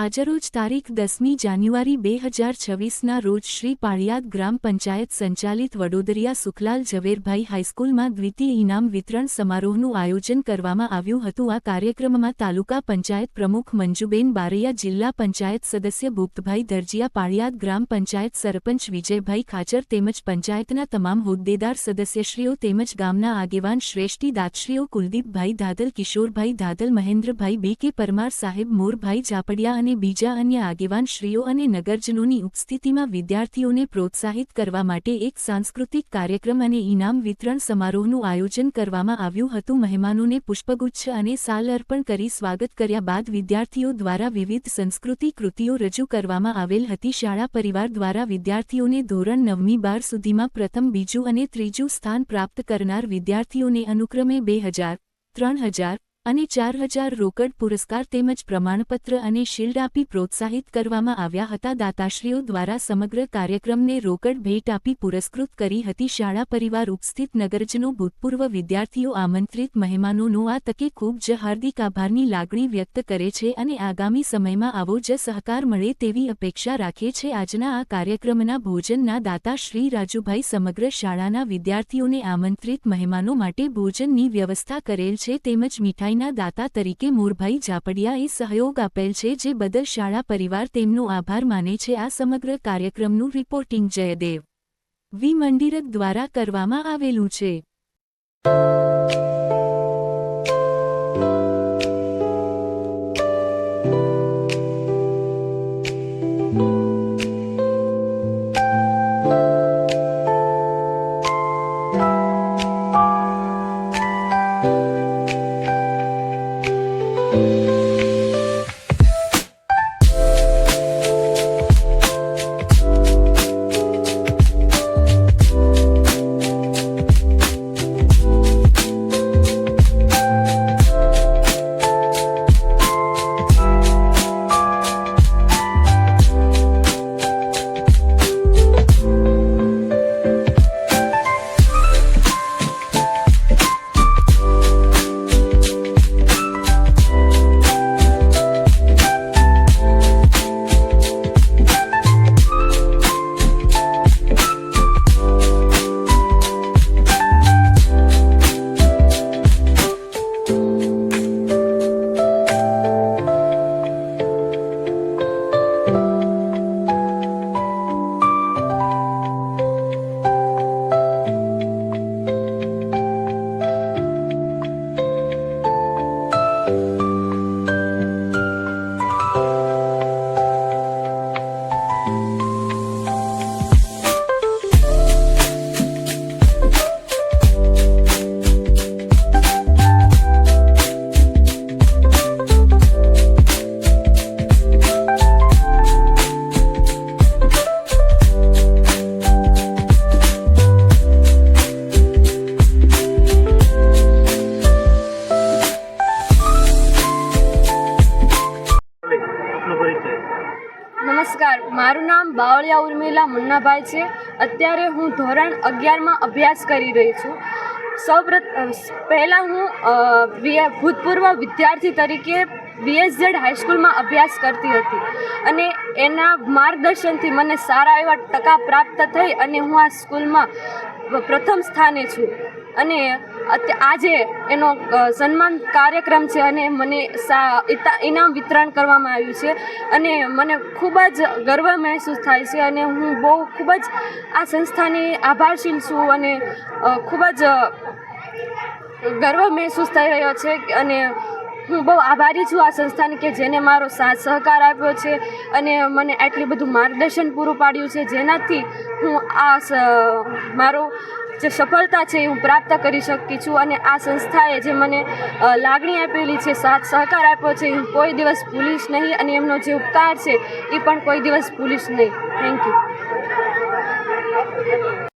આજરોજ તારીખ 10મી જાન્યુઆરી 2026ના રોજ શ્રી પાળિયાદ ગ્રામ પંચાયત સંચાલિત વડોદરિયા સુખલાલ ઝવેરભાઈ હાઈસ્કૂલમાં દ્વિતીય ઇનામ વિતરણ સમારોહનું આયોજન કરવામાં આવ્યું હતું। આ કાર્યક્રમમાં તાલુકા પંચાયત પ્રમુખ મંજુબેન બારૈયા, જિલ્લા પંચાયત સદસ્ય ભૂપતભાઈ દરજીયા, પાળિયાદ ગ્રામ પંચાયત સરપંચ વિજયભાઈ ખાચર તેમજ પંચાયતના તમામ હોદ્દેદાર સદસ્યશ્રીઓ તેમજ ગામના આગેવાન શ્રેષ્ઠી દાતશ્રીઓ કુલદીપભાઈ ધાદલ, કિશોરભાઈ ધાદલ, મહેન્દ્રભાઈ બી કે પરમાર સાહેબ, મોરભાઈ જાપડિયા અને બીજા અન્ય આગેવાન શ્રીઓ અને નગરજનોની ઉપસ્થિતિમાં વિદ્યાર્થીઓને પ્રોત્સાહિત કરવા માટે એક સાંસ્કૃતિક કાર્યક્રમ અને ઇનામ વિતરણ સમારોહનું આયોજન કરવામાં આવ્યું હતું। મહેમાનોને પુષ્પગુચ્છ અને શાલ અર્પણ કરી સ્વાગત કર્યા બાદ વિદ્યાર્થીઓ દ્વારા વિવિધ સંસ્કૃતિ કૃતિઓ રજૂ કરવામાં આવેલ હતી। શાળા પરિવાર દ્વારા વિદ્યાર્થીઓને ધોરણ 9મી 12 સુધીમાં પ્રથમ, બીજું અને ત્રીજું સ્થાન પ્રાપ્ત કરનાર વિદ્યાર્થીઓને અનુક્રમે 2000, 3000 અને 4000 રોકડ પુરસ્કાર તેમજ પ્રમાણપત્ર અને શિલ્ડ આપી પ્રોત્સાહિત કરવામાં આવ્યા હતા। દાતાશ્રીઓ દ્વારા સમગ્ર કાર્યક્રમને રોકડ ભેટ આપી પુરસ્કૃત કરી હતી। શાળા પરિવાર, ઉપસ્થિત નગરજનો, ભૂતપૂર્વ વિદ્યાર્થીઓ, આમંત્રિત મહેમાનોનો આ તકે ખૂબ જ હાર્દિક આભારની લાગણી વ્યક્ત કરે છે અને આગામી સમયમાં આવો જ સહકાર મળે તેવી અપેક્ષા રાખે છે। આજના આ કાર્યક્રમના ભોજનના દાતા શ્રી રાજુભાઈ સમગ્ર શાળાના વિદ્યાર્થીઓને આમંત્રિત મહેમાનો માટે ભોજનની વ્યવસ્થા કરેલ છે તેમજ મીઠાઈ દાતા તરીકે મોરભાઈ જાપડિયાએ સહયોગ આપેલ છે, જે બદલ શાળા પરિવાર તેમનો આભાર માને છે। આ સમગ્ર કાર્યક્રમનું રિપોર્ટિંગ જયદેવ વી મંડિરક દ્વારા કરવામાં આવેલું છે। નમસ્કાર, મારું નામ બાવળિયા ઉર્મિલા મુન્નાભાઈ છે। અત્યારે હું ધોરણ 11માં અભ્યાસ કરી રહી છું। પહેલાં હું ભૂતપૂર્વ વિદ્યાર્થી તરીકે VSZ હાઈસ્કૂલમાં અભ્યાસ કરતી હતી અને એના માર્ગદર્શનથી મને સારા એવા ટકા પ્રાપ્ત થઈ અને હું આ સ્કૂલમાં પ્રથમ સ્થાને છું અને આજે એનો સન્માન કાર્યક્રમ છે અને મને ઇનામ વિતરણ કરવામાં આવ્યું છે અને મને ખૂબ જ ગર્વ મહેસૂસ થાય છે અને હું ખૂબ જ આ સંસ્થાની આભારશીલ છું અને ખૂબ જ ગર્વ મહેસૂસ થઈ રહ્યો છે અને હું બહુ આભારી છું આ સંસ્થાની કે જેને મારો સાથ સહકાર આપ્યો છે અને મને આટલું બધું માર્ગદર્શન પૂરું પાડ્યું છે, જેનાથી હું મારો જે સફળતા છે એ હું પ્રાપ્ત કરી શકી છું અને આ સંસ્થાએ જે મને લાગણી આપેલી છે, સાથ સહકાર આપ્યો છે, હું કોઈ દિવસ ભૂલીશ નહીં અને એમનો જે ઉપકાર છે એ પણ કોઈ દિવસ ભૂલીશ નહીં। Thank you.